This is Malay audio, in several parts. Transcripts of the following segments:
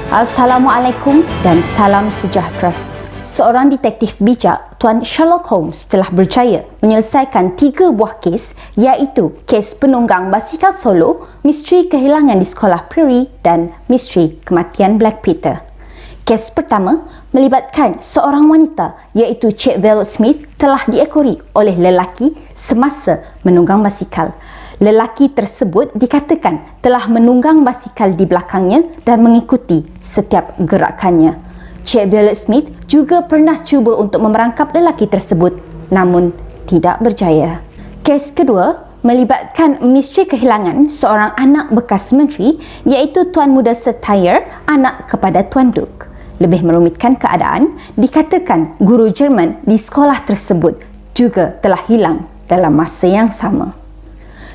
Assalamualaikum dan salam sejahtera. Seorang detektif bijak, Tuan Sherlock Holmes telah berjaya menyelesaikan 3 buah kes, iaitu kes penunggang basikal solo, misteri kehilangan di sekolah Prairie dan misteri kematian Black Peter. Kes pertama melibatkan seorang wanita iaitu Cik Violet Smith telah diekori oleh lelaki semasa menunggang basikal. Lelaki tersebut dikatakan telah menunggang basikal di belakangnya dan mengikuti setiap gerakannya. Cik Violet Smith juga pernah cuba untuk memerangkap lelaki tersebut, namun tidak berjaya. Kes kedua melibatkan misteri kehilangan seorang anak bekas menteri iaitu Tuan Muda Setire, anak kepada Tuan Duke. Lebih merumitkan keadaan, dikatakan guru Jerman di sekolah tersebut juga telah hilang dalam masa yang sama.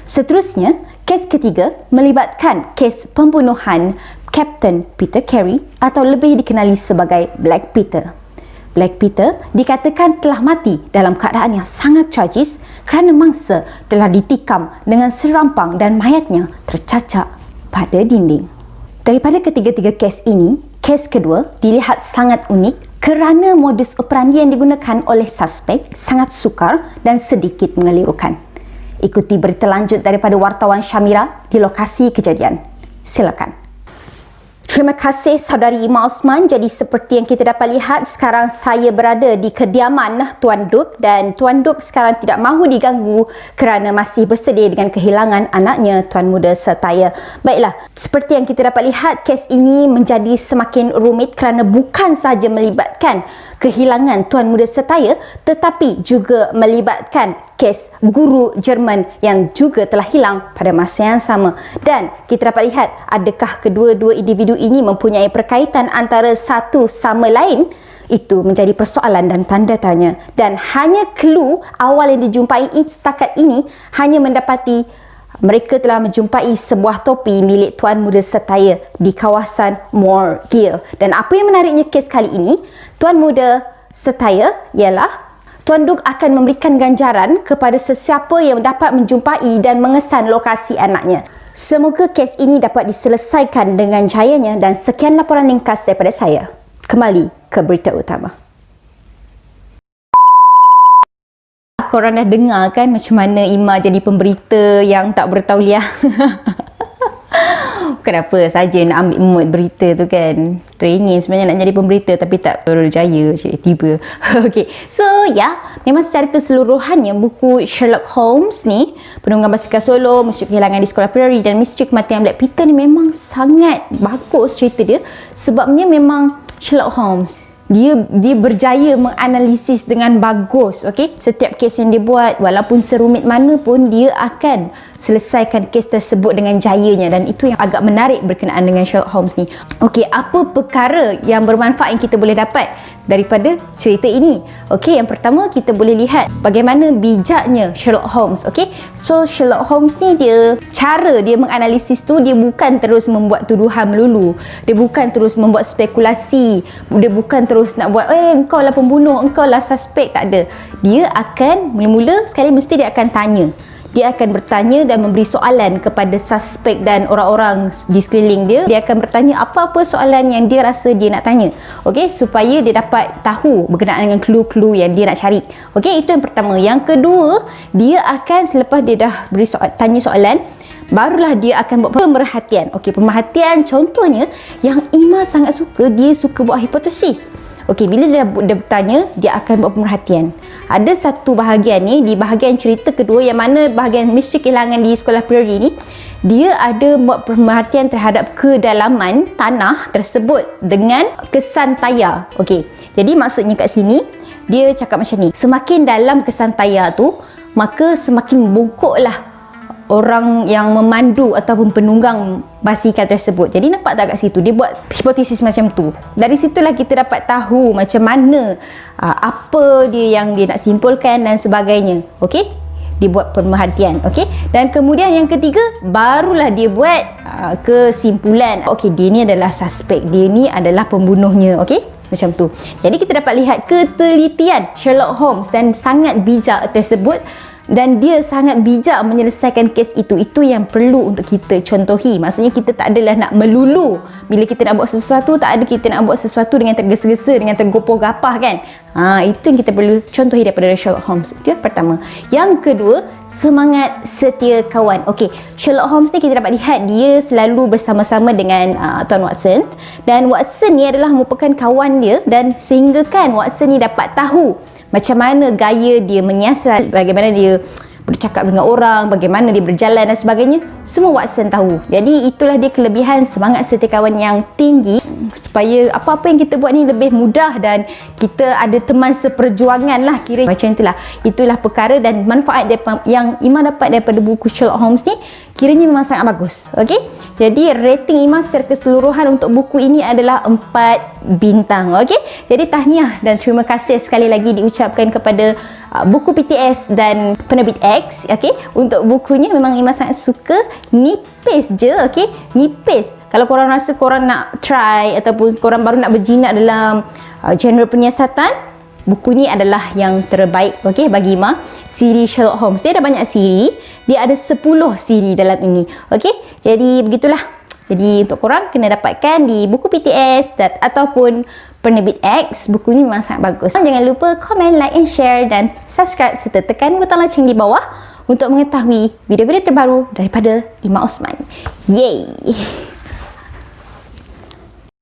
Seterusnya, kes ketiga melibatkan kes pembunuhan Kapten Peter Carey atau lebih dikenali sebagai Black Peter. Black Peter dikatakan telah mati dalam keadaan yang sangat tragis kerana mangsa telah ditikam dengan serampang dan mayatnya tercacak pada dinding. Daripada ketiga-tiga kes ini, kes kedua dilihat sangat unik kerana modus operandi yang digunakan oleh suspek sangat sukar dan sedikit mengelirukan. Ikuti berita lanjut daripada wartawan Syamira di lokasi kejadian. Silakan. Terima kasih saudari Ima Osman. Jadi seperti yang kita dapat lihat, sekarang saya berada di kediaman Tuan Duke dan Tuan Duke sekarang tidak mahu diganggu kerana masih bersedia dengan kehilangan anaknya Tuan Muda Setire. Baiklah, seperti yang kita dapat lihat, kes ini menjadi semakin rumit kerana bukan sahaja melibatkan kehilangan Tuan Muda Setire tetapi juga melibatkan kes guru Jerman yang juga telah hilang pada masa yang sama. Dan kita dapat lihat adakah kedua-dua individu ini mempunyai perkaitan antara satu sama lain. Itu menjadi persoalan dan tanda tanya. Dan hanya clue awal yang dijumpai setakat ini hanya mendapati mereka telah menjumpai sebuah topi milik Tuan Muda Setire di kawasan Moorgill. Dan apa yang menariknya kes kali ini, Tuan Muda Setire ialah Tuan Duke akan memberikan ganjaran kepada sesiapa yang dapat menjumpai dan mengesan lokasi anaknya. Semoga kes ini dapat diselesaikan dengan jayanya dan sekian laporan ringkas daripada saya. Kembali ke berita utama. Korang dah dengar kan macam mana Ima jadi pemberita yang tak bertauliah? Kenapa saja nak ambil mood berita tu kan? Teringin sebenarnya nak jadi pemberita tapi tak berjaya tiba. Okay, so memang secara keseluruhannya buku Sherlock Holmes ni, penunggang basikal solo, misteri kehilangan di sekolah Prairie dan misteri kematian Black Peter ni memang sangat bagus cerita dia. Sebabnya memang Sherlock Holmes dia berjaya menganalisis dengan bagus, okey. Setiap kes yang dia buat, walaupun serumit mana pun, dia akan selesaikan kes tersebut dengan jayanya dan itu yang agak menarik berkenaan dengan Sherlock Holmes ni. Okey, apa perkara yang bermanfaat yang kita boleh dapat daripada cerita ini? Okey, yang pertama kita boleh lihat bagaimana bijaknya Sherlock Holmes, okey. So Sherlock Holmes ni cara dia menganalisis tu, dia bukan terus membuat tuduhan melulu. Dia bukan terus membuat spekulasi. Dia bukan terus nak buat engkau lah pembunuh, engkau lah suspek, tak ada. Dia akan mula-mula sekali mesti dia akan tanya. Dia akan bertanya dan memberi soalan kepada suspek dan orang-orang di sekeliling dia. Dia akan bertanya apa-apa soalan yang dia rasa dia nak tanya. Okey, supaya dia dapat tahu berkenaan dengan clue-clue yang dia nak cari. Okey, itu yang pertama. Yang kedua, dia akan selepas dia dah beri tanya soalan, barulah dia akan buat pemerhatian. Okey, pemerhatian contohnya yang Ima sangat suka, dia suka buat hipotesis. Okey, bila dia bertanya, dia akan buat pemerhatian. Ada satu bahagian ni, di bahagian cerita kedua yang mana bahagian misteri kehilangan di sekolah Prairie ni, dia ada buat pemerhatian terhadap kedalaman tanah tersebut dengan kesan tayar. Okey, jadi maksudnya kat sini, dia cakap macam ni, semakin dalam kesan tayar tu, maka semakin membungkuklah orang yang memandu ataupun penunggang basikal tersebut. Jadi nampak tak kat situ dia buat hipotesis macam tu. Dari situlah kita dapat tahu macam mana apa dia yang dia nak simpulkan dan sebagainya. Okey, dia buat pemerhatian. Okey, dan kemudian yang ketiga barulah dia buat kesimpulan. Okey, dia ni adalah suspek, dia ni adalah pembunuhnya. Okey, macam tu. Jadi kita dapat lihat ketelitian Sherlock Holmes dan sangat bijak tersebut dan dia sangat bijak menyelesaikan kes itu. Itu yang perlu untuk kita contohi. Maksudnya kita tak adalah nak melulu. Bila kita nak buat sesuatu, tak ada kita nak buat sesuatu dengan tergesa-gesa, dengan tergopoh-gapah kan. Itu yang kita perlu contohi daripada Sherlock Holmes. Itu yang pertama. Yang kedua, semangat setia kawan. Okey, Sherlock Holmes ni kita dapat lihat dia selalu bersama-sama dengan Tuan Watson, dan Watson ni adalah merupakan kawan dia, dan sehinggakan Watson ni dapat tahu macam mana gaya dia menyiasat, bagaimana dia bercakap dengan orang, bagaimana dia berjalan dan sebagainya. Semua Watson tahu. Jadi itulah dia kelebihan semangat setia kawan yang tinggi, supaya apa-apa yang kita buat ni lebih mudah dan kita ada teman seperjuangan lah, kira macam itulah. Itulah perkara dan manfaat yang Ima dapat daripada buku Sherlock Holmes ni kiranya memang sangat bagus. Okey, jadi rating Ima secara keseluruhan untuk buku ini adalah 4 bintang. Okey, jadi tahniah dan terima kasih sekali lagi diucapkan kepada buku PTS dan penerbit X. Okey, untuk bukunya memang Ima sangat suka. Nipis je, okey, nipis. Kalau korang rasa korang nak try ataupun korang baru nak berjinak dalam genre penyiasatan, buku ni adalah yang terbaik, okey, bagi Ima. Siri Sherlock Holmes, dia ada banyak siri, dia ada 10 siri dalam ini. Okey, jadi begitulah. Jadi untuk korang kena dapatkan di buku PTS ataupun penerbit X. Buku ni memang sangat bagus. Jangan lupa komen, like and share dan subscribe serta tekan butang loceng di bawah untuk mengetahui video-video terbaru daripada Ima Osman. Yeay!